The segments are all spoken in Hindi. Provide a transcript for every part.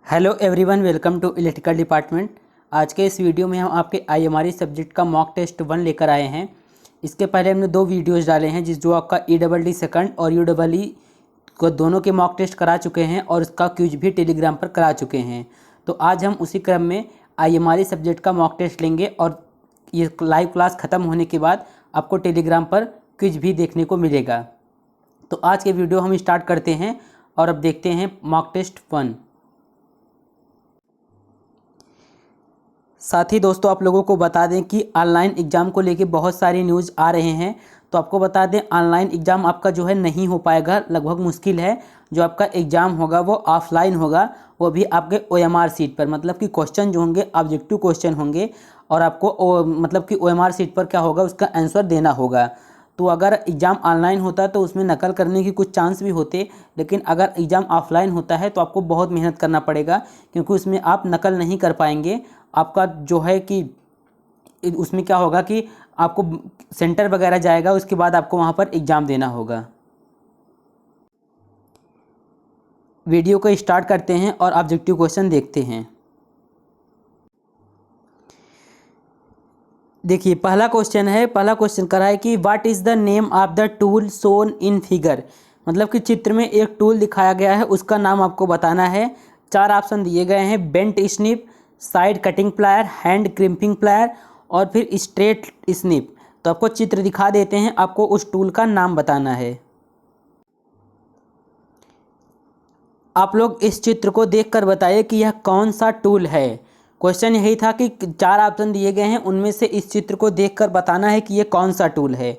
Hello everyone, welcome to electrical department. आज के इस वीडियो में हम आपके आईएमआरई सब्जेक्ट का मॉक टेस्ट 1 लेकर आए हैं। इसके पहले हमने 2 वीडियोस डाले हैं जो आपका ईडब्ल्यूडी सेकंड और यूडब्ल्यूई को दोनों के मॉक टेस्ट करा चुके हैं और उसका क्विज भी टेलीग्राम पर करा चुके हैं। तो आज हम उसी क्रम में आईएमआरई सब्जेक्ट का मॉक टेस्ट लेंगे और ये लाइव क्लास ख़त्म होने के बाद आपको टेलीग्राम पर क्विज भी देखने को मिलेगा। तो आज के वीडियो हम स्टार्ट करते हैं और अब देखते हैं मॉक टेस्ट 1। साथ ही दोस्तों आप लोगों को बता दें कि ऑनलाइन एग्ज़ाम को लेके बहुत सारी न्यूज़ आ रहे हैं। तो आपको बता दें ऑनलाइन एग्ज़ाम आपका जो है नहीं हो पाएगा, लगभग मुश्किल है। जो आपका एग्ज़ाम होगा वो ऑफलाइन होगा, वो भी आपके ओएमआर सीट पर, मतलब कि क्वेश्चन जो होंगे ऑब्जेक्टिव क्वेश्चन होंगे और आपको मतलब कि ओएमआर सीट पर क्या होगा उसका आंसर देना होगा। तो अगर एग्ज़ाम ऑनलाइन होता तो उसमें नकल करने की कुछ चांस भी होते, लेकिन अगर एग्ज़ाम ऑफलाइन होता है तो आपको बहुत मेहनत करना पड़ेगा, क्योंकि उसमें आप नकल नहीं कर पाएंगे। आपका जो है कि उसमें क्या होगा कि आपको सेंटर वगैरह जाएगा, उसके बाद आपको वहाँ पर एग्ज़ाम देना होगा। वीडियो को स्टार्ट करते हैं और ऑब्जेक्टिव क्वेश्चन देखते हैं। देखिए पहला क्वेश्चन करा है कि what is the name of the tool shown in figure. मतलब कि चित्र में एक टूल दिखाया गया है, उसका नाम आपको बताना है। 4 ऑप्शन दिए गए हैं, bent snip, side cutting plier, hand crimping plier और फिर स्ट्रेट स्निप। तो आपको चित्र दिखा देते हैं, आपको उस टूल का नाम बताना है। आप लोग इस चित्र को देखकर बताइए कि यह कौन सा टूल है। क्वेश्चन यही था कि 4 ऑप्शन दिए गए हैं, उनमें से इस चित्र को देखकर बताना है कि ये कौन सा टूल है।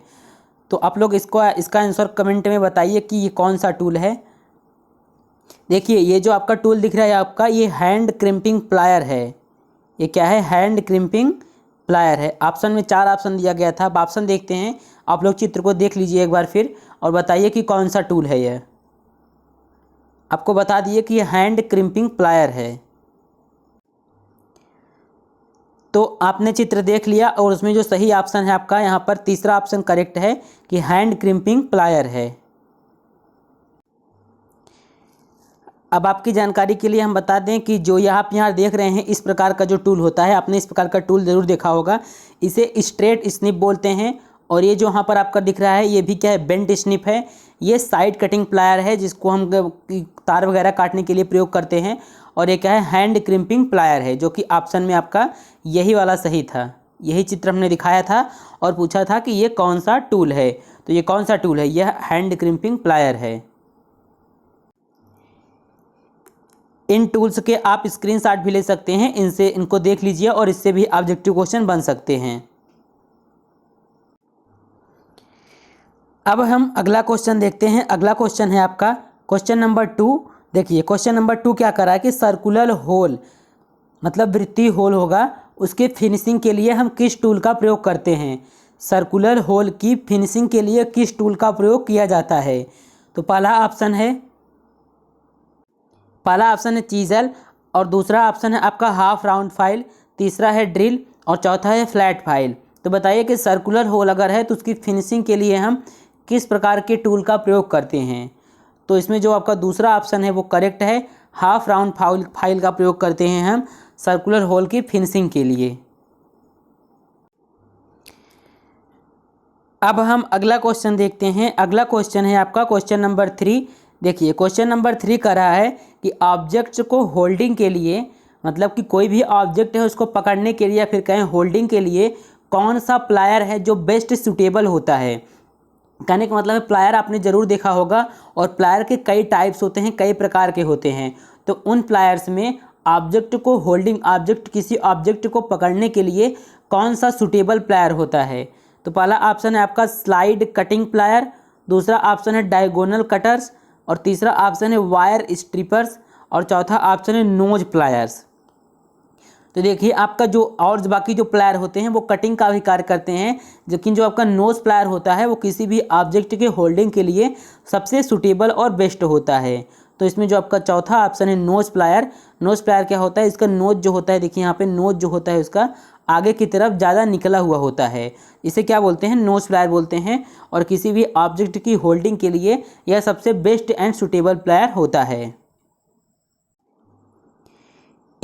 तो आप लोग इसका आंसर कमेंट में बताइए कि ये कौन सा टूल है। देखिए ये जो आपका टूल दिख रहा है आपका, ये हैंड क्रिम्पिंग प्लायर है। ये क्या है? हैंड क्रिम्पिंग प्लायर है। ऑप्शन में 4 ऑप्शन दिया गया था। अब ऑप्शन देखते हैं, आप लोग चित्र को देख लीजिए एक बार फिर और बताइए कि कौन सा टूल है यह। आपको बता दिए कि यह हैंड क्रिम्पिंग प्लायर है। तो आपने चित्र देख लिया और उसमें जो सही ऑप्शन है आपका यहाँ पर तीसरा ऑप्शन करेक्ट है कि हैंड क्रिम्पिंग प्लायर है। अब आपकी जानकारी के लिए हम बता दें कि जो आप यहाँ देख रहे हैं, इस प्रकार का जो टूल होता है, आपने इस प्रकार का टूल ज़रूर देखा होगा। इसे स्ट्रेट स्निप बोलते हैं। और ये जो यहाँ पर आपका दिख रहा है, ये भी क्या है? बेंट स्निप है। ये साइड कटिंग प्लायर है, जिसको हम तार वगैरह काटने के लिए प्रयोग करते हैं। और ये क्या है? हैंड क्रिम्पिंग प्लायर है, जो कि ऑप्शन में आपका यही वाला सही था। यही चित्र हमने दिखाया था और पूछा था कि ये कौन सा टूल है। तो ये कौन सा टूल है? यह हैंड क्रिम्पिंग प्लायर है। इन टूल्स के आप स्क्रीनशॉट भी ले सकते हैं, इनको देख लीजिए और इससे भी ऑब्जेक्टिव क्वेश्चन बन सकते हैं। अब हम अगला क्वेश्चन देखते हैं। अगला क्वेश्चन है आपका क्वेश्चन नंबर 2। देखिए क्वेश्चन नंबर 2 क्या करा है कि सर्कुलर होल, मतलब वृत्तीय होल होगा, उसके फिनिशिंग के लिए हम किस टूल का प्रयोग करते हैं। सर्कुलर होल की फिनिशिंग के लिए किस टूल का प्रयोग किया जाता है। तो पहला ऑप्शन है चीज़ल, और दूसरा ऑप्शन है आपका हाफ राउंड फाइल, तीसरा है ड्रिल और चौथा है फ्लैट फाइल। तो बताइए कि सर्कुलर होल अगर है तो उसकी फिनिशिंग के लिए हम किस प्रकार के टूल का प्रयोग करते हैं। तो इसमें जो आपका दूसरा ऑप्शन है वो करेक्ट है, हाफ राउंड फाइल का प्रयोग करते हैं हम सर्कुलर होल की फिनिशिंग के लिए। अब हम अगला क्वेश्चन देखते हैं। अगला क्वेश्चन है आपका क्वेश्चन नंबर 3। देखिए क्वेश्चन नंबर 3 कर रहा है कि ऑब्जेक्ट्स को होल्डिंग के लिए, मतलब कि कोई भी ऑब्जेक्ट है उसको पकड़ने के लिए या फिर कहें होल्डिंग के लिए कौन सा प्लायर है जो बेस्ट सूटेबल होता है। कहने का मतलब है प्लायर आपने ज़रूर देखा होगा और प्लायर के कई टाइप्स होते हैं, कई प्रकार के होते हैं। तो उन प्लायर्स में किसी ऑब्जेक्ट को पकड़ने के लिए कौन सा सूटेबल प्लायर होता है। तो पहला ऑप्शन है आपका स्लाइड कटिंग प्लायर, दूसरा ऑप्शन है डायगोनल कटर्स और तीसरा ऑप्शन है वायर स्ट्रिपर्स और चौथा ऑप्शन है नोज प्लायर्स। तो देखिए आपका जो और बाकी जो प्लायर होते हैं वो कटिंग का भी कार्य करते हैं, लेकिन जो आपका नोज प्लायर होता है वो किसी भी ऑब्जेक्ट के होल्डिंग के लिए सबसे सूटेबल और बेस्ट होता है। तो इसमें जो आपका चौथा ऑप्शन है नोज प्लायर क्या होता है? इसका नोज जो होता है, देखिए यहाँ पे नोज जो होता है उसका आगे की तरफ ज़्यादा निकला हुआ होता है। इसे क्या बोलते हैं? नोज प्लायर बोलते हैं। और किसी भी ऑब्जेक्ट की होल्डिंग के लिए यह सबसे बेस्ट एंड सूटेबल प्लायर होता है।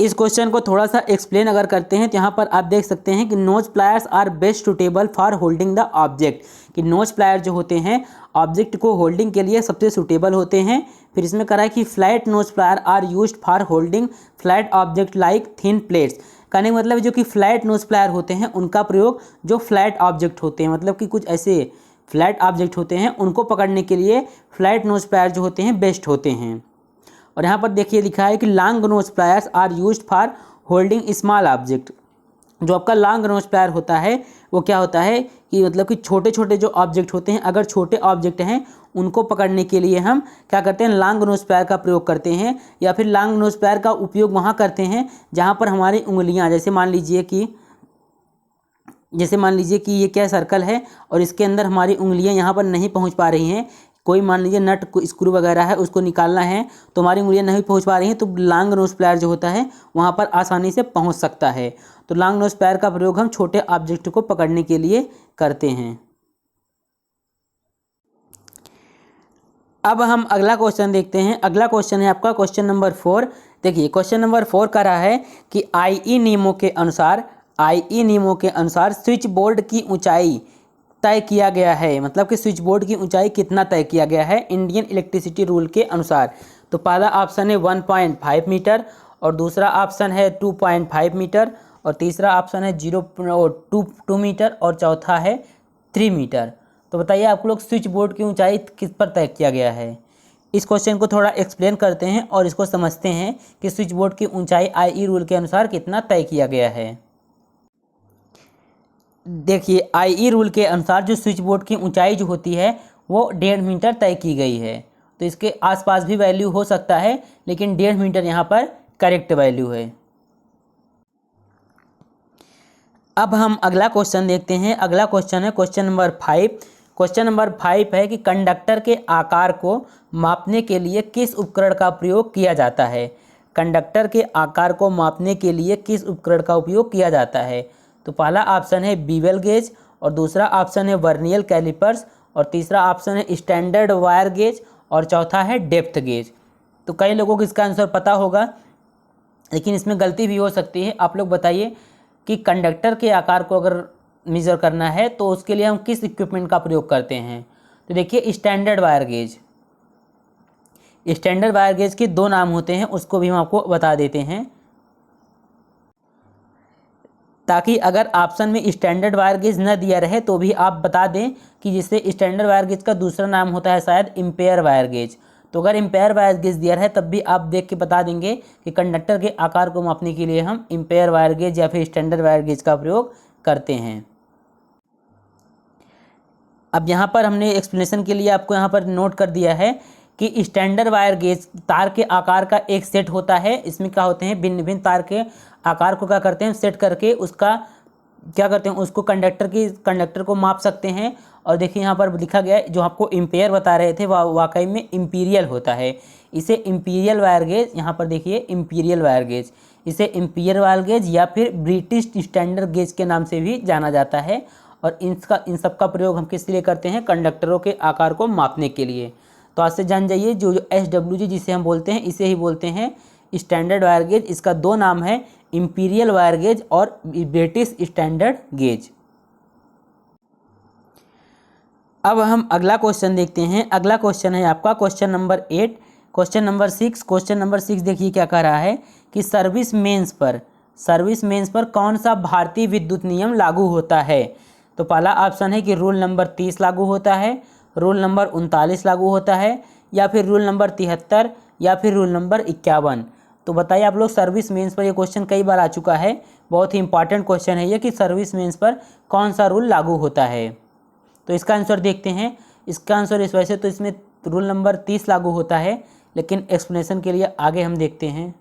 इस क्वेश्चन को थोड़ा सा एक्सप्लेन अगर करते हैं तो यहाँ पर आप देख सकते हैं कि nose pliers are best suitable for holding the object, कि नोज प्लायर जो होते हैं ऑब्जेक्ट को होल्डिंग के लिए सबसे सुटेबल होते हैं। फिर इसमें करा है कि flat nose plier are used for holding flat object like thin plates. कहने का मतलब जो कि फ्लैट नोज प्लायर होते हैं उनका प्रयोग जो फ्लैट ऑब्जेक्ट होते हैं, मतलब कि कुछ ऐसे फ्लैट ऑब्जेक्ट होते हैं उनको पकड़ने के लिए फ्लैट नोज प्लायर जो होते हैं बेस्ट होते हैं। और यहाँ पर देखिए लिखा है कि long nose pliers are used for holding small object. जो आपका लॉन्ग नोज प्लायर होता है वो क्या होता है कि मतलब कि छोटे छोटे जो ऑब्जेक्ट होते हैं, अगर छोटे ऑब्जेक्ट हैं उनको पकड़ने के लिए हम क्या करते हैं, लॉन्ग नोज प्लायर का प्रयोग करते हैं। या फिर लॉन्ग नोज प्लायर का उपयोग वहाँ करते हैं जहाँ पर हमारी उंगलियाँ, जैसे मान लीजिए कि ये क्या सर्कल है और इसके अंदर हमारी उंगलियां यहाँ पर नहीं पहुँच पा रही हैं, कोई मान लीजिए नट स्क्रू वगैरह है उसको निकालना है तो हमारी उंगलियां नहीं पहुँच पा रही हैं, तो लॉन्ग नोज प्लायर जो होता है वहाँ पर आसानी से पहुँच सकता है। तो लॉन्ग नोज प्लायर का प्रयोग हम छोटे ऑब्जेक्ट को पकड़ने के लिए करते हैं। अब हम अगला क्वेश्चन देखते हैं। अगला क्वेश्चन है आपका क्वेश्चन नंबर 4। देखिए क्वेश्चन नंबर 4 कह रहा है कि आईई नियमों के अनुसार स्विच बोर्ड की ऊंचाई तय किया गया है, मतलब कि स्विच बोर्ड की ऊंचाई कितना तय किया गया है इंडियन इलेक्ट्रिसिटी रूल के अनुसार। तो पहला ऑप्शन है 1.5 मीटर और दूसरा ऑप्शन है 2.5 मीटर और तीसरा ऑप्शन है 0.2 मीटर और चौथा है 3 मीटर। तो बताइए आप लोग स्विच बोर्ड की ऊंचाई किस पर तय किया गया है। इस क्वेश्चन को थोड़ा एक्सप्लेन करते हैं और इसको समझते हैं कि स्विच बोर्ड की ऊंचाई आईई रूल के अनुसार कितना तय किया गया है। देखिए आईई रूल के अनुसार जो स्विच बोर्ड की ऊंचाई जो होती है वो 1.5 मीटर तय की गई है। तो इसके आसपास भी वैल्यू हो सकता है लेकिन 1.5 मीटर यहाँ पर करेक्ट वैल्यू है। अब हम अगला क्वेश्चन देखते हैं। अगला क्वेश्चन है क्वेश्चन नंबर 5। क्वेश्चन नंबर 5 है कि कंडक्टर के आकार को मापने के लिए किस उपकरण का प्रयोग किया जाता है। कंडक्टर के आकार को मापने के लिए किस उपकरण का उपयोग किया जाता है। तो पहला ऑप्शन है बीवेल गेज और दूसरा ऑप्शन है वर्नियर कैलिपर्स और तीसरा ऑप्शन है स्टैंडर्ड वायर गेज और चौथा है डेप्थ गेज। तो कई लोगों को इसका आंसर पता होगा लेकिन इसमें गलती भी हो सकती है। आप लोग बताइए कि कंडक्टर के आकार को अगर मेज़र करना है तो उसके लिए हम किस इक्विपमेंट का प्रयोग करते हैं। तो देखिए स्टैंडर्ड वायर गेज के 2 नाम होते हैं, उसको भी हम आपको बता देते हैं ताकि अगर ऑप्शन में स्टैंडर्ड वायर गेज न दिया रहे तो भी आप बता दें कि जिससे स्टैंडर्ड वायर गेज का दूसरा नाम होता है शायद इम्पेयर वायर गेज। तो अगर इम्पेयर वायर गेज दिया रहे तब भी आप देख के बता देंगे कि कंडक्टर के आकार को मापने के लिए हम इम्पेयर वायर गेज या फिर स्टैंडर्ड वायर गेज का प्रयोग करते हैं। अब यहाँ पर हमने एक्सप्लेनेशन के लिए आपको यहाँ पर नोट कर दिया है कि स्टैंडर्ड वायर गेज तार के आकार का एक सेट होता है। इसमें क्या होते हैं, भिन्न भिन्न तार के आकार को क्या करते हैं, सेट करके उसका क्या करते हैं, उसको कंडक्टर को माप सकते हैं। और देखिए यहाँ पर लिखा गया है, जो आपको इम्पेयर बता रहे थे वाकई में इम्पीरियल होता है। इसे इम्पीरियल वायर गेज, यहाँ पर देखिए इम्पीरियल वायर गेज, इसे इम्पीरियल वायर गेज या फिर ब्रिटिश स्टैंडर्ड गेज के नाम से भी जाना जाता है। और इन सब का प्रयोग हम किस लिए करते हैं, कंडक्टरों के आकार को मापने के लिए। तो आज से जान जाइए जो SWG जिसे हम बोलते हैं इसे ही बोलते हैं स्टैंडर्ड वायर गेज। इसका 2 नाम है, इम्पीरियल वायर गेज और ब्रिटिश स्टैंडर्ड गेज। अब हम अगला क्वेश्चन देखते हैं। अगला क्वेश्चन है आपका क्वेश्चन नंबर 8। क्वेश्चन नंबर 6 देखिए क्या कह रहा है कि सर्विस मेंस पर कौन सा भारतीय विद्युत नियम लागू होता है। तो पहला ऑप्शन है कि रूल नंबर 30 लागू होता है, रूल नंबर 39 लागू होता है या फिर रूल नंबर 73 या फिर रूल नंबर 51। तो बताइए आप लोग, सर्विस मेंस पर ये क्वेश्चन कई बार आ चुका है, बहुत ही इंपॉर्टेंट क्वेश्चन है ये कि सर्विस मेंस पर कौन सा रूल लागू होता है। तो इसका आंसर देखते हैं। इसका आंसर इस वैसे तो इसमें रूल नंबर 30 लागू होता है, लेकिन एक्सप्लेनेशन के लिए आगे हम देखते हैं।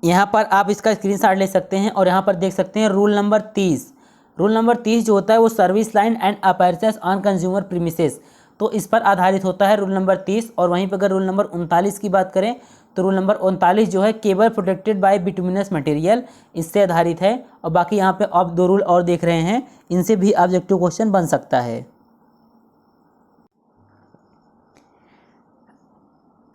यहाँ पर आप इसका स्क्रीनशॉट ले सकते हैं और यहाँ पर देख सकते हैं रूल नंबर 30 जो होता है वो service line and apparatus on consumer premises, तो इस पर आधारित होता है रूल नंबर 30। और वहीं पर अगर रूल नंबर 39 की बात करें तो रूल नंबर 39 जो है cable protected by bituminous material, इससे आधारित है। और बाकी यहाँ पे आप 2 रूल और देख रहे हैं, इनसे भी ऑब्जेक्टिव क्वेश्चन बन सकता है।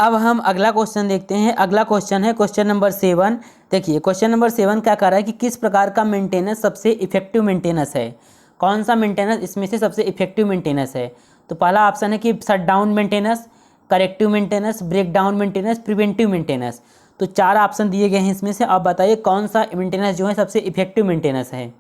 अब हम अगला क्वेश्चन देखते हैं। अगला क्वेश्चन है क्वेश्चन नंबर 7। देखिए क्वेश्चन नंबर 7 क्या कर रहा है कि किस प्रकार का मेंटेनेंस सबसे इफेक्टिव मेंटेनेंस है, कौन सा मेंटेनेंस इसमें से सबसे इफेक्टिव मेंटेनेंस है। तो पहला ऑप्शन है कि shut down maintenance, corrective maintenance, break down maintenance, preventive maintenance. तो 4 ऑप्शन दिए गए हैं इसमें से, आप बताइए कौन सा मेंटेनेंस जो है सबसे इफेक्टिव मेंटेनेंस है।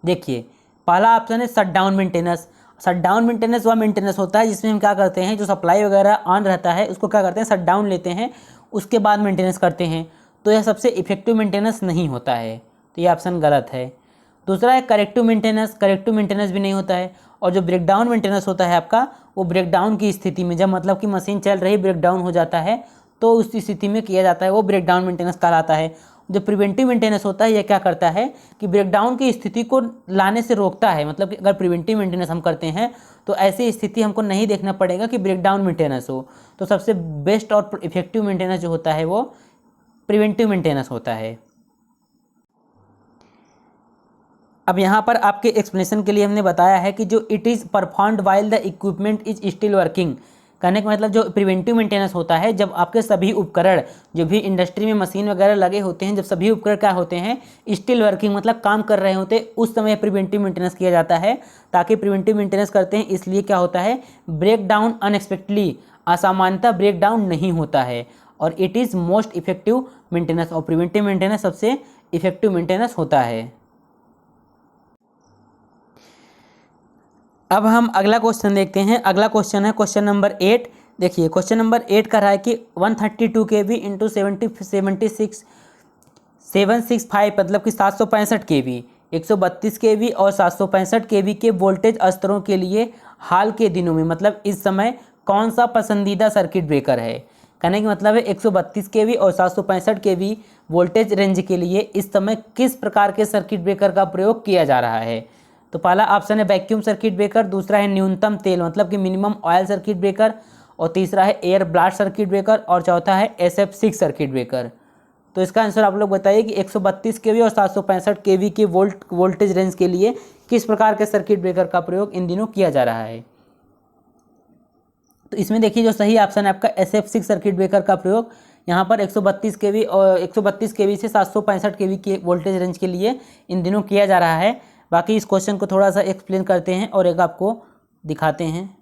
देखिए पहला ऑप्शन है shut down maintenance. Shut down maintenance वह मेंटेनेंस होता है जिसमें हम क्या करते हैं, जो सप्लाई वगैरह ऑन रहता है उसको क्या करते हैं, शट डाउन लेते हैं, उसके बाद मेंटेनेंस करते हैं। तो यह सबसे इफेक्टिव मेंटेनेंस नहीं होता है, तो ये ऑप्शन गलत है। दूसरा है करेक्टिव मेंटेनेंस। करेक्टिव मेंटेनेंस भी नहीं होता है। और जो ब्रेक डाउन मेंटेनेंस होता है आपका, वो ब्रेक डाउन की स्थिति में, जब मतलब कि मशीन चल रही ब्रेक डाउन हो जाता है तो उस स्थिति में किया जाता है, वो ब्रेक डाउन मेंटेनेंस कहलाता है। जो प्रिवेंटिव मेंटेनेंस होता है यह क्या करता है कि ब्रेकडाउन की स्थिति को लाने से रोकता है। मतलब कि अगर प्रिवेंटिव मेंटेनेंस हम करते हैं तो ऐसी स्थिति हमको नहीं देखना पड़ेगा कि ब्रेकडाउन मेंटेनेंस हो। तो सबसे बेस्ट और इफेक्टिव मेंटेनेंस जो होता है वो प्रिवेंटिव मेंटेनेंस होता है। अब यहाँ पर आपके एक्सप्लेनेशन के लिए हमने बताया है कि जो it is performed while the equipment is still working. कहने का मतलब जो प्रिवेंटिव मेंटेनेंस होता है जब आपके सभी उपकरण, जो भी इंडस्ट्री में मशीन वगैरह लगे होते हैं, जब सभी उपकरण क्या होते हैं, स्टिल वर्किंग मतलब काम कर रहे होते हैं, उस समय प्रिवेंटिव मेंटेनेंस किया जाता है। ताकि प्रिवेंटिव मेंटेनेंस करते हैं इसलिए क्या होता है, ब्रेक डाउन अनएक्सपेक्टली, असामान्यता ब्रेक डाउन नहीं होता है। और it is most effective maintenance, और प्रिवेंटिव मेंटेनेंस सबसे इफेक्टिव मेंटेनेंस होता है। अब हम अगला क्वेश्चन देखते हैं। अगला क्वेश्चन है क्वेश्चन नंबर 8। देखिए क्वेश्चन नंबर 8 का रहा है कि 132 kV इंटू 765 मतलब कि 765 kV, 132 kV और 765 kV के वोल्टेज स्तरों के लिए हाल के दिनों में, मतलब इस समय कौन सा पसंदीदा सर्किट ब्रेकर है। कहने का मतलब है 132 kV और 765 kV वोल्टेज रेंज के लिए इस समय किस प्रकार के सर्किट ब्रेकर का प्रयोग किया जा रहा है। तो पहला ऑप्शन है वैक्यूम सर्किट ब्रेकर, दूसरा है न्यूनतम तेल मतलब कि मिनिमम ऑयल सर्किट ब्रेकर, और तीसरा है एयर ब्लास्ट सर्किट ब्रेकर, और चौथा है SF6 सर्किट ब्रेकर। तो इसका आंसर आप लोग बताइए कि 132 kV और 765 kV के वोल्टेज रेंज के लिए किस प्रकार के सर्किट ब्रेकर का प्रयोग इन दिनों किया जा रहा है। तो इसमें देखिए जो सही ऑप्शन है आपका SF6 सर्किट ब्रेकर का प्रयोग यहाँ पर 132 kV और 132 kV से 765 kV के वोल्टेज रेंज के लिए इन दिनों किया जा रहा है। बाकी इस क्वेश्चन को थोड़ा सा एक्सप्लेन करते हैं और एक आपको दिखाते हैं।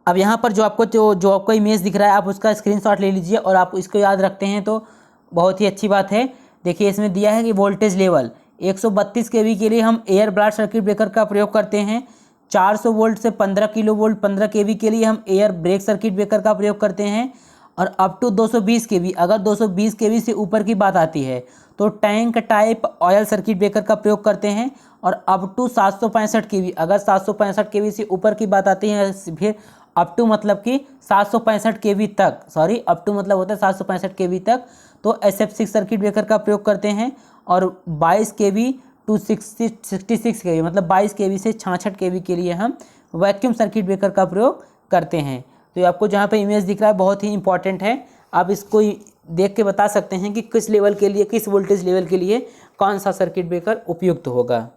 अब यहाँ पर जो आपको इमेज दिख रहा है आप उसका स्क्रीनशॉट ले लीजिए और आप इसको याद रखते हैं तो बहुत ही अच्छी बात है। देखिए इसमें दिया है कि वोल्टेज लेवल 132 kV के लिए हम एयर ब्लास्ट सर्किट ब्रेकर का प्रयोग करते हैं, 400 वोल्ट से 15 किलो वोल्ट 15 kV के लिए हम एयर ब्रेक सर्किट ब्रेकर का प्रयोग करते हैं, और अप टू 220 kV, अगर 220 kV से ऊपर की बात आती है तो tank type oil circuit breaker का प्रयोग करते हैं, और अप टू 765 kV, अगर 765 kV से ऊपर की बात आती है, फिर अप टू मतलब कि 765 kV तक, सॉरी अप टू मतलब होता है 765 kV तक, तो SF6 सर्किट ब्रेकर का प्रयोग करते हैं। और 22 kV टू 66 kV मतलब 22 kV से 66 kV के लिए हम वैक्यूम सर्किट ब्रेकर का प्रयोग करते हैं। तो आपको जहाँ पे इमेज दिख रहा है बहुत ही इंपॉर्टेंट है, आप इसको देख के बता सकते हैं कि किस लेवल के लिए, किस वोल्टेज लेवल के लिए कौन सा सर्किट ब्रेकर उपयुक्त होगा।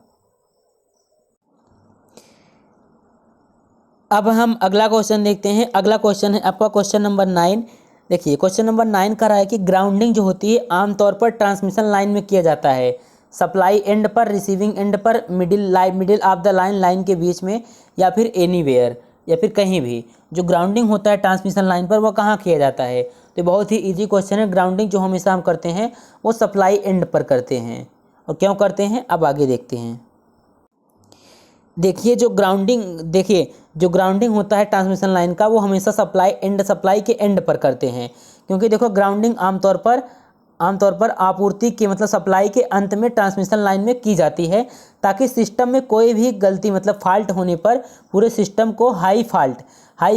अब हम अगला क्वेश्चन देखते हैं। अगला क्वेश्चन है आपका क्वेश्चन नंबर 9। देखिए क्वेश्चन नंबर 9 का रहा है कि ग्राउंडिंग जो होती है आमतौर पर ट्रांसमिशन लाइन में किया जाता है, सप्लाई एंड पर, रिसीविंग एंड पर, मिडिल ऑफ द लाइन के बीच में, या फिर एनीवेयर, या फिर कहीं भी। जो ग्राउंडिंग होता है ट्रांसमिशन लाइन पर वो कहाँ किया जाता है। तो बहुत ही इजी क्वेश्चन है। ग्राउंडिंग जो हमेशा हम करते हैं वो सप्लाई एंड पर करते हैं, और क्यों करते हैं अब आगे देखते हैं। देखिए जो ग्राउंडिंग होता है ट्रांसमिशन लाइन का वो हमेशा सप्लाई के एंड पर करते हैं, क्योंकि देखो ग्राउंडिंग आमतौर पर आपूर्ति के मतलब सप्लाई के अंत में ट्रांसमिशन लाइन में की जाती है, ताकि सिस्टम में कोई भी गलती मतलब फॉल्ट होने पर पूरे सिस्टम को हाई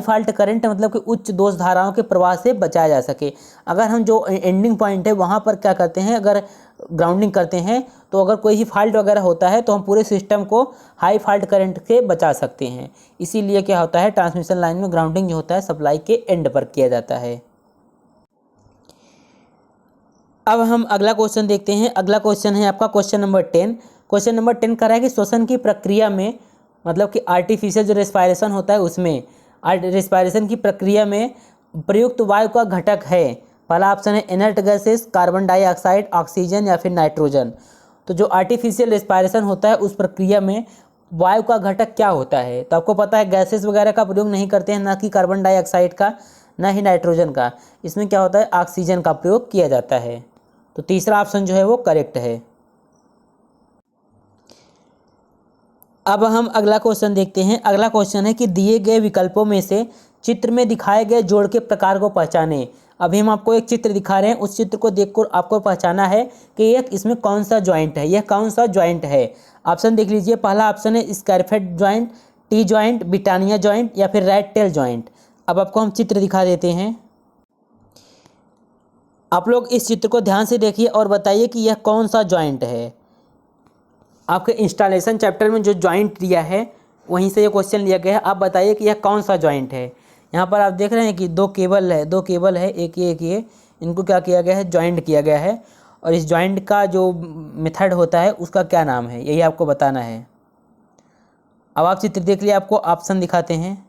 फॉल्ट करंट मतलब कि उच्च दोष धाराओं के प्रवाह से बचाया जा सके। अगर हम जो एंडिंग पॉइंट है वहाँ पर क्या करते हैं, अगर ग्राउंडिंग करते हैं तो अगर कोई ही फॉल्ट वगैरह होता है तो हम पूरे सिस्टम को हाई फॉल्ट करंट से बचा सकते हैं। इसीलिए क्या होता है ट्रांसमिशन लाइन में ग्राउंडिंग जो होता है सप्लाई के एंड पर किया जाता है। अब हम अगला क्वेश्चन देखते हैं। अगला क्वेश्चन है आपका क्वेश्चन नंबर 10। क्वेश्चन नंबर 10 कह रहा है कि श्वसन की प्रक्रिया में मतलब कि आर्टिफिशियल जो रेस्पायरेशन होता है उसमें रेस्पायरेशन की प्रक्रिया में प्रयुक्त वायु का घटक है? पहला ऑप्शन है inert gases, carbon dioxide, oxygen या फिर नाइट्रोजन। तो जो आर्टिफिशियल रेस्पायरेशन होता है उस प्रक्रिया में वायु का घटक क्या होता है? तो आपको पता है गैसेस वगैरह का प्रयोग नहीं करते हैं, ना कि कार्बन डाइऑक्साइड का, ना ही नाइट्रोजन का। इसमें क्या होता है, ऑक्सीजन का प्रयोग किया जाता है। तो तीसरा ऑप्शन जो है वो करेक्ट है। अब हम अगला क्वेश्चन देखते हैं। अगला क्वेश्चन है कि दिए गए विकल्पों में से चित्र में दिखाए गए जोड़ के प्रकार को पहचानें। अभी हम आपको एक चित्र दिखा रहे हैं, उस चित्र को देखकर आपको पहचाना है कि यह इसमें कौन सा जॉइंट है, यह कौन सा जॉइंट है। ऑप्शन देख लीजिए। पहला ऑप्शन है स्कैरफेट joint, T joint, Britannia joint या फिर रैट टेल जॉइंट। अब आपको हम चित्र दिखा देते हैं। आप लोग इस चित्र को ध्यान से देखिए और बताइए कि यह कौन सा जॉइंट है। आपके इंस्टॉलेशन चैप्टर में जो जॉइंट दिया है वहीं से ये क्वेश्चन लिया गया है। आप बताइए कि यह कौन सा जॉइंट है। यहाँ पर आप देख रहे हैं कि दो केबल है, एक ये, इनको क्या किया गया है, जॉइंट किया गया है। और इस जॉइंट का जो मेथड होता है उसका क्या नाम है, यही आपको बताना है। अब आप चित्र देख लिए, आपको ऑप्शन दिखाते हैं।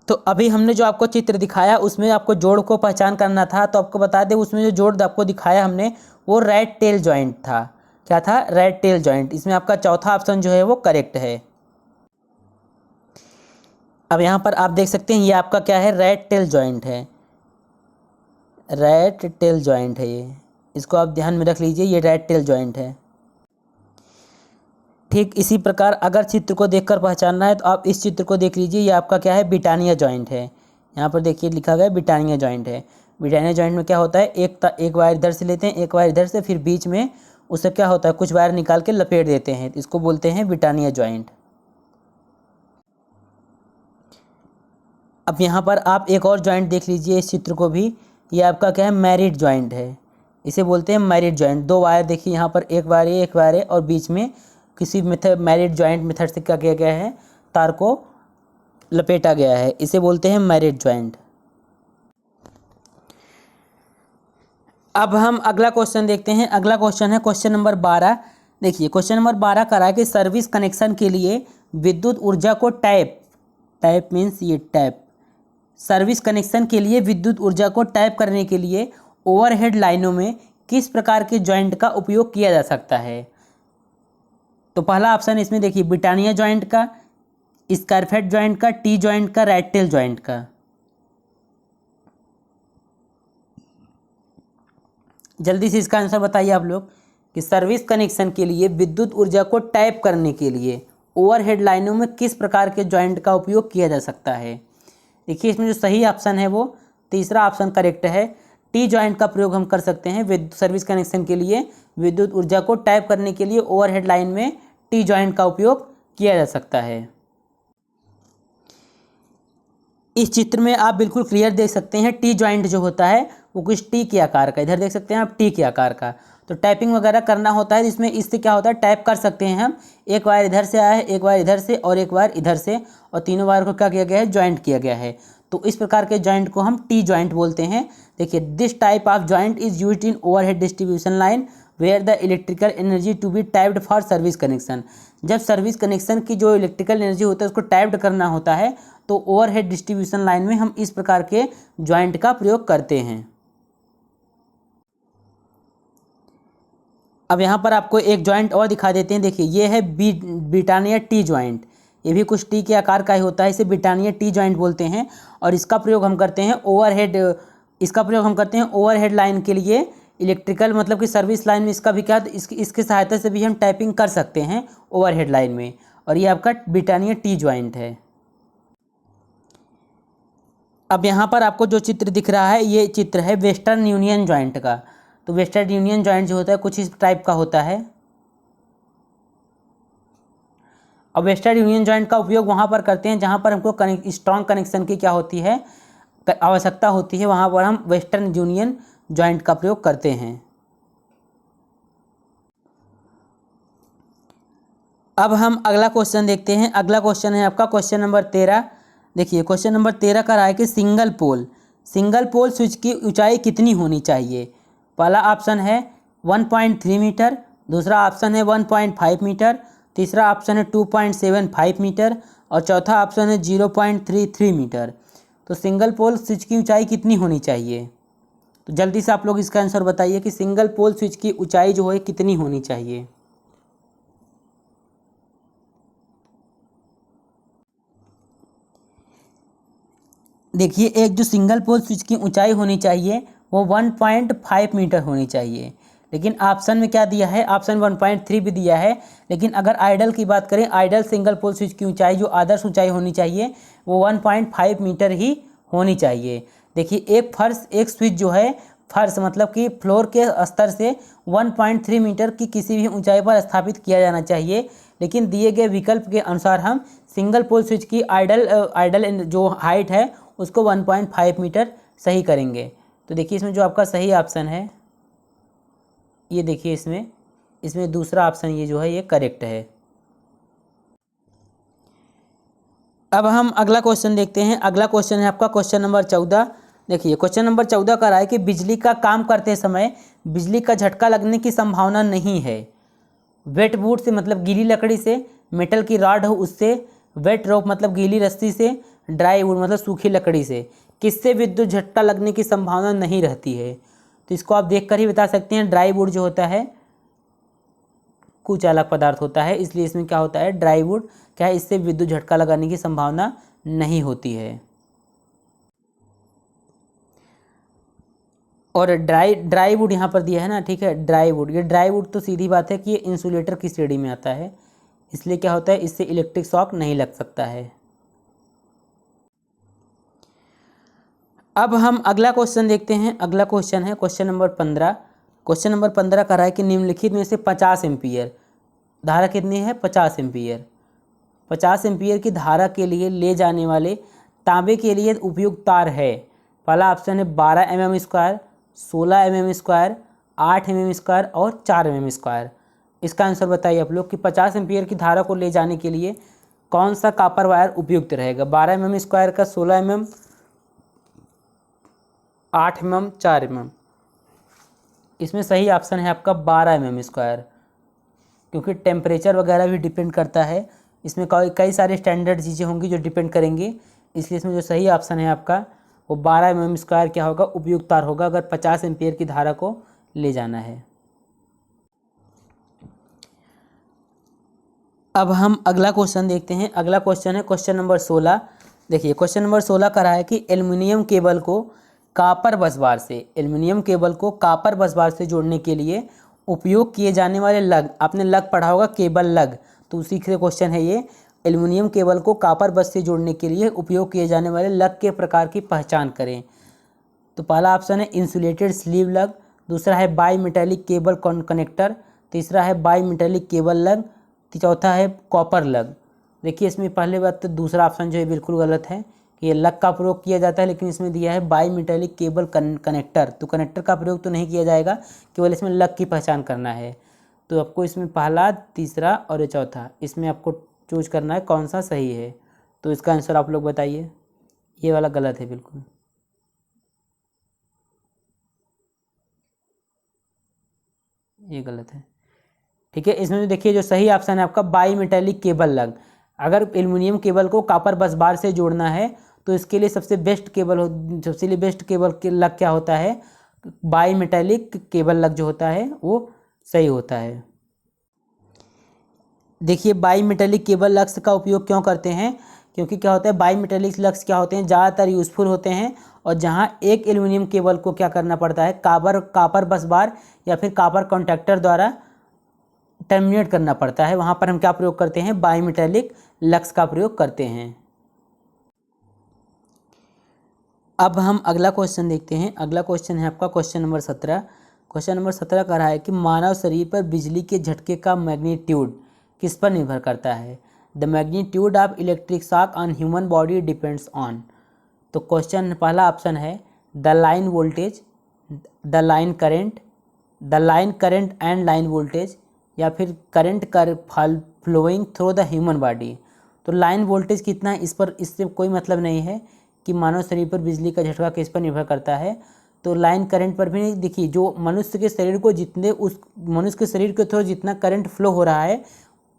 तो अभी हमने जो आपको चित्र दिखाया उसमें आपको जोड़ को पहचान करना था। तो आपको बता दें, उसमें जो जोड़ आपको दिखाया हमने वो रैट टेल जॉइंट था। क्या था? Rat tail joint. इसमें आपका चौथा ऑप्शन जो है वो करेक्ट है। अब यहाँ पर आप देख सकते हैं ये आपका क्या है, रैट टेल जॉइंट है। रैट टेल जॉइंट है ये, इसको आप ध्यान में रख लीजिए, ये रैट टेल जॉइंट है। ठीक इसी प्रकार अगर चित्र को देखकर पहचानना है तो आप इस चित्र को देख लीजिए, ये आपका क्या है, ब्रिटानिया जॉइंट है। यहाँ पर देखिए लिखा गया है ब्रिटानिया जॉइंट है। ब्रिटानिया जॉइंट में क्या होता है, एक वायर इधर से लेते हैं, एक वायर इधर से, फिर बीच में उससे क्या होता है, कुछ वायर निकाल के लपेट देते हैं, इसको बोलते हैं ब्रिटानिया जॉइंट। अब यहाँ पर आप एक और जॉइंट देख लीजिए इस चित्र को भी, ये आपका क्या है, मैरिड जॉइंट है। इसे बोलते हैं मैरिड जॉइंट। दो वायर देखिए, यहाँ पर एक वायर है और बीच में किसी मेथड, मैरिड जॉइंट मेथड से क्या किया गया है, तार को लपेटा गया है, इसे बोलते हैं मैरिड जॉइंट। अब हम अगला क्वेश्चन देखते हैं। अगला क्वेश्चन है क्वेश्चन नंबर 12। देखिए क्वेश्चन नंबर 12 कह रहा है कि सर्विस कनेक्शन के लिए विद्युत ऊर्जा को टैप मीन्स ये टैप, सर्विस कनेक्शन के लिए विद्युत ऊर्जा को टैप करने के लिए ओवरहेड लाइनों में किस प्रकार के जॉइंट का उपयोग किया जा सकता है? तो पहला ऑप्शन इसमें देखिए ब्रिटानिया जॉइंट का, स्कैरफेट जॉइंट का, टी जॉइंट का, रैट टेल जॉइंट का। जल्दी से इसका आंसर बताइए आप लोग कि सर्विस कनेक्शन के लिए विद्युत ऊर्जा को टैप करने के लिए ओवरहेड लाइनों में किस प्रकार के जॉइंट का उपयोग किया जा सकता है। देखिए इसमें जो सही ऑप्शन है वो तीसरा ऑप्शन करेक्ट है। टी जॉइंट का प्रयोग हम कर सकते हैं सर्विस कनेक्शन के लिए, विद्युत ऊर्जा को टैप करने के लिए ओवरहेड लाइन में टी जॉइंट का उपयोग किया जा सकता है। इस चित्र में आप बिल्कुल क्लियर देख सकते हैं, टी जॉइंट जो होता है वो कुछ टी के आकार का, इधर देख सकते हैं आप टी के आकार का। तो टैपिंग वगैरह करना होता है जिसमें इससे क्या होता है, टैप कर सकते हैं हम। एक वायर इधर से आया है, एक वायर इधर से और एक वायर इधर से, और तीनों वायर को क्या किया गया है, जॉइंट किया गया है। तो इस प्रकार के जॉइंट को हम टी जॉइंट बोलते हैं। देखिए this type of joint is used in overhead distribution line where the electrical energy to be tapped for service connection. जब सर्विस कनेक्शन की जो इलेक्ट्रिकल एनर्जी होता है उसको टैप्ड करना होता है तो ओवरहेड डिस्ट्रीब्यूशन लाइन में हम इस प्रकार के जॉइंट का प्रयोग करते हैं। अब यहाँ पर आपको एक जॉइंट और दिखा देते हैं। देखिए ये है ब्रिटानिया टी जॉइंट, ये भी कुछ टी के आकार का ही होता है, इसे ब्रिटानिया टी जॉइंट बोलते हैं। और इसका प्रयोग हम करते हैं ओवरहेड लाइन के लिए, इलेक्ट्रिकल मतलब कि सर्विस लाइन में इसका भी क्या, इसकी सहायता से भी हम टाइपिंग कर सकते हैं ओवरहेड लाइन में। और ये आपका ब्रिटानिया टी जॉइंट है। अब यहाँ पर आपको जो चित्र दिख रहा है ये चित्र है वेस्टर्न यूनियन जॉइंट का। तो वेस्टर्न यूनियन जॉइंट जो होता है कुछ इस टाइप का होता है। अब वेस्टर्न यूनियन जॉइंट का उपयोग वहाँ पर करते हैं जहाँ पर हमको स्ट्रॉन्ग कनेक्शन की क्या होती है, आवश्यकता होती है, वहाँ पर हम वेस्टर्न यूनियन जॉइंट का प्रयोग करते हैं। अब हम अगला क्वेश्चन देखते हैं। अगला क्वेश्चन है आपका क्वेश्चन नंबर 13। देखिए क्वेश्चन नंबर 13 का रहा है कि सिंगल पोल स्विच की ऊंचाई कितनी होनी चाहिए। पहला ऑप्शन है 1.3 मीटर, दूसरा ऑप्शन है 1.5 मीटर, तीसरा ऑप्शन है 2.75 मीटर और चौथा ऑप्शन है 0.33 मीटर। तो सिंगल पोल स्विच की ऊंचाई कितनी होनी चाहिए? तो जल्दी से आप लोग इसका आंसर बताइए कि सिंगल पोल स्विच की ऊंचाई जो है कितनी होनी चाहिए। देखिए, एक जो सिंगल पोल स्विच की ऊंचाई होनी चाहिए वो 1.5 मीटर होनी चाहिए, लेकिन ऑप्शन में क्या दिया है, ऑप्शन 1.3 भी दिया है। लेकिन अगर आइडल की बात करें, आइडल सिंगल पोल स्विच की ऊंचाई जो आदर्श ऊंचाई होनी चाहिए वो 1.5 मीटर ही होनी चाहिए। देखिए, एक स्विच जो है फर्श मतलब कि फ्लोर के स्तर से 1.3 मीटर की किसी भी ऊंचाई पर स्थापित किया जाना चाहिए, लेकिन दिए गए विकल्प के अनुसार हम सिंगल पोल स्विच की आइडल जो हाइट है उसको 1.5 मीटर सही करेंगे। तो देखिए, इसमें जो आपका सही ऑप्शन है ये देखिए, इसमें दूसरा ऑप्शन ये जो है ये करेक्ट है। अब हम अगला क्वेश्चन देखते हैं। अगला क्वेश्चन है आपका क्वेश्चन नंबर 14। देखिए, क्वेश्चन नंबर 14 का रहा है कि बिजली का काम करते समय बिजली का झटका लगने की संभावना नहीं है। वेट वुड से मतलब गीली लकड़ी से, मेटल की रॉड हो उससे, वेट रोप मतलब गीली रस्सी से, ड्राई वुड मतलब सूखी लकड़ी से, किससे विद्युत झटका लगने की संभावना नहीं रहती है? तो इसको आप देखकर ही बता सकते हैं। ड्राई वुड जो होता है कुचालक पदार्थ होता है, इसलिए इसमें क्या होता है, ड्राई वुड क्या है, इससे विद्युत झटका लगाने की संभावना नहीं होती है। और ड्राई वुड यहाँ पर दिया है ना, ठीक है, ड्राई वुड, ये ड्राई वुड तो सीधी बात है कि ये इंसुलेटर की श्रेणी में आता है, इसलिए क्या होता है, इससे इलेक्ट्रिक शॉक नहीं लग सकता है। अब हम अगला क्वेश्चन देखते हैं। अगला क्वेश्चन है क्वेश्चन नंबर 15। क्वेश्चन नंबर 15 का रहा है कि निम्नलिखित में से 50 एम्पीयर धारा कितनी है, 50 एम्पीयर, 50 एम्पीयर की धारा के लिए ले जाने वाले तांबे के लिए उपयुक्त तार है। पहला ऑप्शन है 12 mm square, 16 mm square, 8 mm square और 4 mm स्क्वायर। इसका आंसर बताइए आप लोग कि 50 एम्पीयर की धारा को ले जाने के लिए कौन सा कॉपर वायर उपयुक्त रहेगा। 12 mm स्क्वायर का, 16 mm, 8 mm, 4 mm। इसमें सही ऑप्शन है आपका 12 mm स्क्वायर, क्योंकि टेम्परेचर वगैरह भी डिपेंड करता है, इसमें कई सारे स्टैंडर्ड चीज़ें होंगी जो डिपेंड करेंगी, इसलिए इसमें जो सही ऑप्शन है आपका वो 12 mm स्क्वायर क्या होगा, उपयुक्त तार होगा अगर 50 एम्पीयर की धारा को ले जाना है। अब हम अगला क्वेश्चन देखते हैं। अगला क्वेश्चन है क्वेश्चन नंबर 16। देखिए, क्वेश्चन नंबर 16 का रहा है कि एल्युमिनियम केबल को कॉपर बसबार से जोड़ने के लिए उपयोग किए जाने वाले लग, आपने लग पढ़ा होगा, केबल लग, तो उसी से क्वेश्चन है ये। एल्युमिनियम केबल को कॉपर बस से जोड़ने के लिए उपयोग किए जाने वाले लग के प्रकार की पहचान करें। तो पहला ऑप्शन है इंसुलेटेड स्लीव लग, दूसरा है बाई मेटेलिक केबल कनेक्टर, तीसरा है बाई मेटेलिक केबल लग, चौथा है कॉपर लग। देखिए, इसमें पहले बात तो दूसरा ऑप्शन जो है बिल्कुल गलत है कि ये लग का प्रयोग किया जाता है, लेकिन इसमें दिया है बाई मेटेलिक केबल कनेक्टर, तो कनेक्टर का प्रयोग तो नहीं किया जाएगा, केवल इसमें लग की पहचान करना है। तो आपको इसमें पहला, तीसरा और चौथा, इसमें आपको चूज करना है कौन सा सही है। तो इसका आंसर आप लोग बताइए। ये वाला गलत है बिल्कुल, ये गलत है, ठीक है। इसमें देखिए जो सही ऑप्शन है आपका बाई मेटेलिक केबल लग। अगर एल्युमिनियम केबल को कॉपर बस बार से जोड़ना है तो इसके लिए सबसे बेस्ट केबल के लग क्या होता है, बाई मेटेलिक केबल लग जो होता है वो सही होता है। देखिए, बाई मेटेलिक केबल लग्स का उपयोग क्यों करते हैं, क्योंकि क्या होता है, बाई मेटेलिक लग्स क्या होते हैं, ज़्यादातर यूज़फुल होते हैं, और जहाँ एक एल्युमिनियम केबल को क्या करना पड़ता है, कॉपर बस बार या फिर कॉपर कॉन्टैक्टर द्वारा टर्मिनेट करना पड़ता है, वहाँ पर हम क्या प्रयोग करते हैं, बाई मेटेलिक लग्स का प्रयोग करते हैं। अब हम अगला क्वेश्चन देखते हैं। अगला क्वेश्चन है आपका क्वेश्चन नंबर 17। क्वेश्चन नंबर 17 का रहा है कि मानव शरीर पर बिजली के झटके का मैग्नीट्यूड किस पर निर्भर करता है। The magnitude of electric shock on human body depends on. तो क्वेश्चन पहला ऑप्शन है the line voltage, the line current and line voltage, या फिर current flowing through the human body. तो लाइन वोल्टेज कितना है, इससे कोई मतलब नहीं है कि मानव शरीर पर बिजली का झटका किस पर निर्भर करता है। तो लाइन करंट पर भी नहीं। देखिए, जो मनुष्य के शरीर के शरीर के थ्रू जितना करंट फ्लो हो रहा है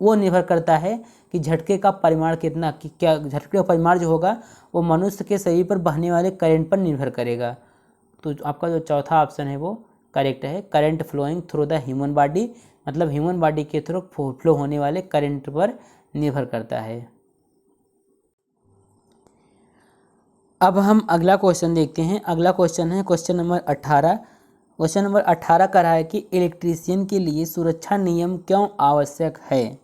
वो निर्भर करता है कि झटके का परिमाण कितना, कि क्या झटके का परिमाण जो होगा वो मनुष्य के शरीर पर बहने वाले करंट पर निर्भर करेगा। तो आपका जो चौथा ऑप्शन है वो करेक्ट है, current flowing through the human body, मतलब ह्यूमन बॉडी के थ्रू फ्लो होने वाले करंट पर निर्भर करता है। अब हम अगला क्वेश्चन देखते हैं। अगला क्वेश्चन है क्वेश्चन नंबर 18। क्वेश्चन नंबर 18 कह रहा है कि इलेक्ट्रीशियन के लिए सुरक्षा नियम क्यों आवश्यक है।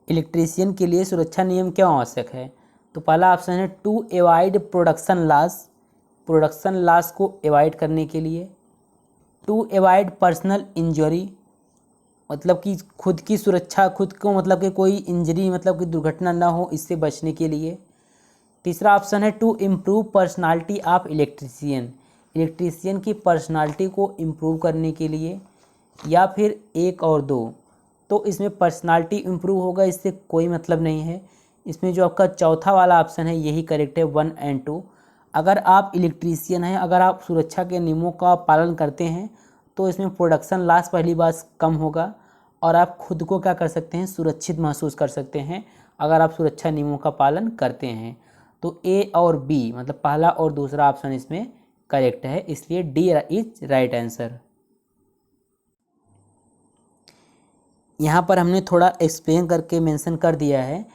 इलेक्ट्रीशियन के लिए सुरक्षा नियम क्यों आवश्यक है। तो पहला ऑप्शन है to avoid production loss, production loss को अवॉइड करने के लिए। टू अवॉइड पर्सनल इंजरी, मतलब कि खुद की सुरक्षा, खुद को मतलब कि कोई इंजरी, मतलब कि दुर्घटना ना हो, इससे बचने के लिए। तीसरा ऑप्शन है to improve personality of electrician, electrician की पर्सनालिटी को इम्प्रूव करने के लिए। या फिर एक और दो, तो इसमें पर्सनालिटी इम्प्रूव होगा, इससे कोई मतलब नहीं है। इसमें जो आपका चौथा वाला ऑप्शन है यही करेक्ट है, 1 और 2। अगर आप इलेक्ट्रीशियन हैं, अगर आप सुरक्षा के नियमों का पालन करते हैं तो इसमें प्रोडक्शन लॉस पहली बात कम होगा और आप खुद को क्या कर सकते हैं, सुरक्षित महसूस कर सकते हैं अगर आप सुरक्षा नियमों का पालन करते हैं। तो ए और बी, मतलब पहला और दूसरा ऑप्शन इसमें करेक्ट है, इसलिए डी इज राइट आंसर। यहाँ पर हमने थोड़ा एक्सप्लेन करके मेंशन कर दिया है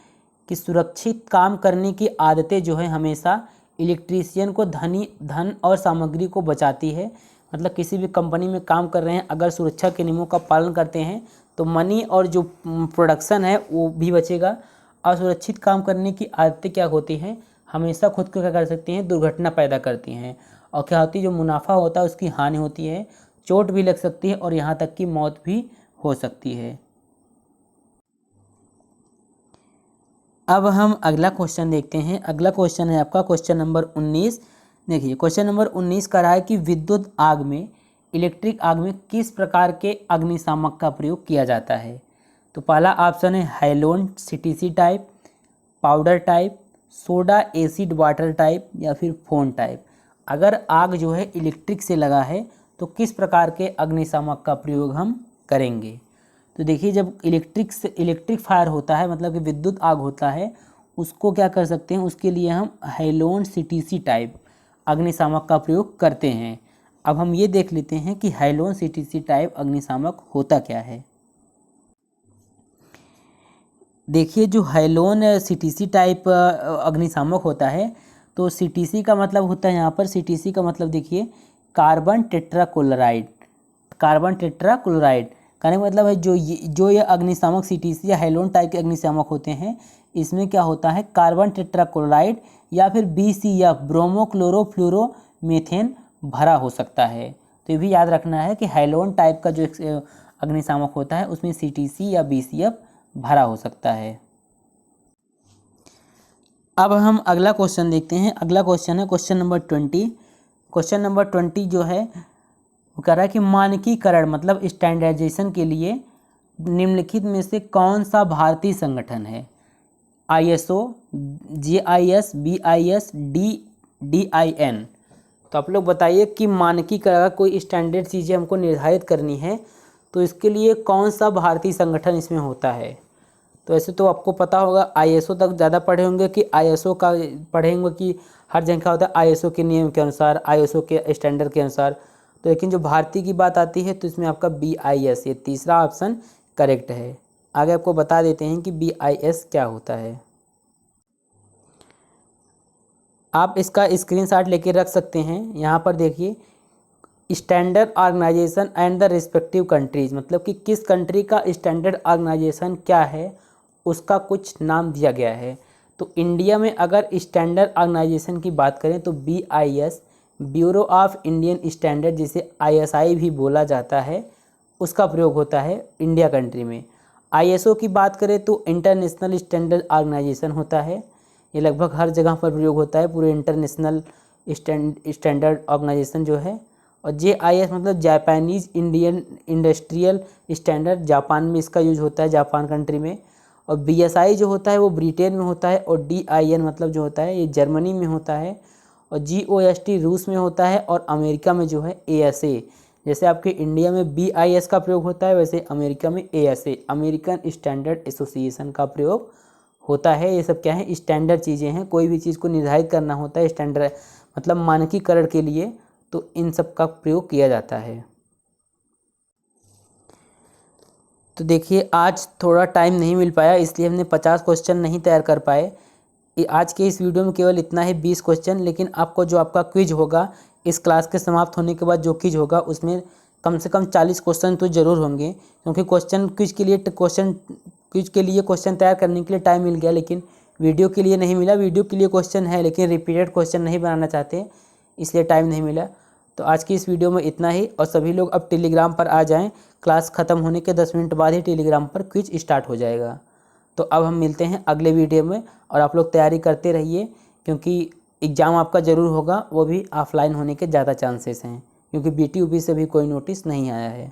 कि सुरक्षित काम करने की आदतें जो है हमेशा इलेक्ट्रीशियन को धन और सामग्री को बचाती है। मतलब किसी भी कंपनी में काम कर रहे हैं, अगर सुरक्षा के नियमों का पालन करते हैं तो मनी और जो प्रोडक्शन है वो भी बचेगा। और सुरक्षित काम करने की आदतें क्या होती हैं, हमेशा खुद को क्या कर सकती हैं, दुर्घटना पैदा करती हैं। और क्या होती है, जो मुनाफा होता है उसकी हानि होती है, चोट भी लग सकती है और यहाँ तक कि मौत भी हो सकती है। अब हम अगला क्वेश्चन देखते हैं। अगला क्वेश्चन है आपका क्वेश्चन नंबर 19। देखिए क्वेश्चन नंबर 19 कह रहा है कि विद्युत आग में, इलेक्ट्रिक आग में किस प्रकार के अग्निशामक का प्रयोग किया जाता है। तो पहला ऑप्शन है halon CTC type, powder type, soda acid water type, या फिर फोन टाइप। अगर आग जो है इलेक्ट्रिक से लगा है तो किस प्रकार के अग्निशामक का प्रयोग हम करेंगे। तो देखिए जब इलेक्ट्रिक फायर होता है, मतलब कि विद्युत आग होता है, उसको क्या कर सकते हैं, उसके लिए हम हैलोन सीटीसी टाइप अग्निशामक का प्रयोग करते हैं। अब हम ये देख लेते हैं कि हैलोन सीटीसी टाइप अग्निशामक होता क्या है। देखिए जो हैलोन सीटीसी टाइप अग्निशामक होता है, तो सीटीसी का मतलब होता है, यहाँ पर सीटीसी का मतलब देखिए कार्बन टेट्राक्लोराइड, कार्बन टेट्राक्लोराइड कहने का मतलब है जो ये अग्निशामक सीटीसी या हैलोन टाइप के अग्निशामक होते हैं, इसमें क्या होता है, कार्बन टेट्राक्लोराइड या फिर BCF ब्रोमोक्लोरोफ्लोरोमीथेन भरा हो सकता है। तो ये भी याद रखना है कि हैलोन टाइप का जो अग्निशामक होता है उसमें CTC या BCF भरा हो सकता है। अब हम अगला क्वेश्चन देखते हैं। अगला क्वेश्चन है क्वेश्चन नंबर 20। क्वेश्चन नंबर 20 जो है वो कह रहा है कि मानकीकरण मतलब स्टैंडर्डाइजेशन के लिए निम्नलिखित में से कौन सा भारतीय संगठन है। ISO, GIS, BIS, DIN। तो आप लोग बताइए कि मानकीकरण, कोई स्टैंडर्ड चीज़ें हमको निर्धारित करनी है तो इसके लिए कौन सा भारतीय संगठन इसमें होता है। तो ऐसे तो आपको पता होगा, ISO तक ज़्यादा पढ़े होंगे कि ISO का पढ़े होंगे कि हर जगह क्या होता है, ISO के नियम के अनुसार, ISO के स्टैंडर्ड के अनुसार। तो लेकिन जो भारतीय की बात आती है तो इसमें आपका BIS, ये तीसरा ऑप्शन करेक्ट है। आगे आपको बता देते हैं कि BIS क्या होता है। आप इसका स्क्रीनशॉट लेके रख सकते हैं। यहाँ पर देखिए standard organization and the respective countries, मतलब कि किस कंट्री का स्टैंडर्ड ऑर्गेनाइजेशन क्या है उसका कुछ नाम दिया गया है। तो इंडिया में अगर स्टैंडर्ड ऑर्गेनाइजेशन की बात करें तो BIS, bureau of Indian standard, जिसे ISI भी बोला जाता है, उसका प्रयोग होता है इंडिया कंट्री में। ISO की बात करें तो इंटरनेशनल स्टैंडर्ड ऑर्गेनाइजेशन होता है, ये लगभग हर जगह पर प्रयोग होता है, पूरे इंटरनेशनल स्टैंडर्ड ऑर्गेनाइजेशन जो है। और JIS मतलब Japanese Indian industrial standard, Japan में इसका यूज होता है, जापान कंट्री में। और BSI जो होता है वो ब्रिटेन में होता है। और DIN मतलब जो होता है ये जर्मनी में होता है। और GOST रूस में होता है। और अमेरिका में जो है ASA, जैसे आपके इंडिया में BIS का प्रयोग होता है, वैसे अमेरिका में ASA, अमेरिकन स्टैंडर्ड एसोसिएशन का प्रयोग होता है। ये सब क्या है, स्टैंडर्ड चीज़ें हैं। कोई भी चीज़ को निर्धारित करना होता है स्टैंडर्ड मतलब मानकीकरण के लिए, तो इन सब का प्रयोग किया जाता है। तो देखिए आज थोड़ा टाइम नहीं मिल पाया, इसलिए हमने 50 क्वेश्चन नहीं तैयार कर पाए। आज के इस वीडियो में केवल इतना ही 20 क्वेश्चन, लेकिन आपको जो आपका क्विज होगा इस क्लास के समाप्त होने के बाद जो क्विज होगा उसमें कम से कम 40 क्वेश्चन तो ज़रूर होंगे, क्योंकि क्विज के लिए क्वेश्चन तैयार करने के लिए टाइम मिल गया, लेकिन वीडियो के लिए नहीं मिला। वीडियो के लिए क्वेश्चन है, लेकिन रिपीटेड क्वेश्चन नहीं बनाना चाहते, इसलिए टाइम नहीं मिला। तो आज की इस वीडियो में इतना ही, और सभी लोग अब टेलीग्राम पर आ जाएं। क्लास ख़त्म होने के 10 मिनट बाद ही टेलीग्राम पर क्विज स्टार्ट हो जाएगा। तो अब हम मिलते हैं अगले वीडियो में, और आप लोग तैयारी करते रहिए, क्योंकि एग्ज़ाम आपका ज़रूर होगा, वो भी ऑफलाइन होने के ज़्यादा चांसेस हैं, क्योंकि BTUP से भी कोई नोटिस नहीं आया है।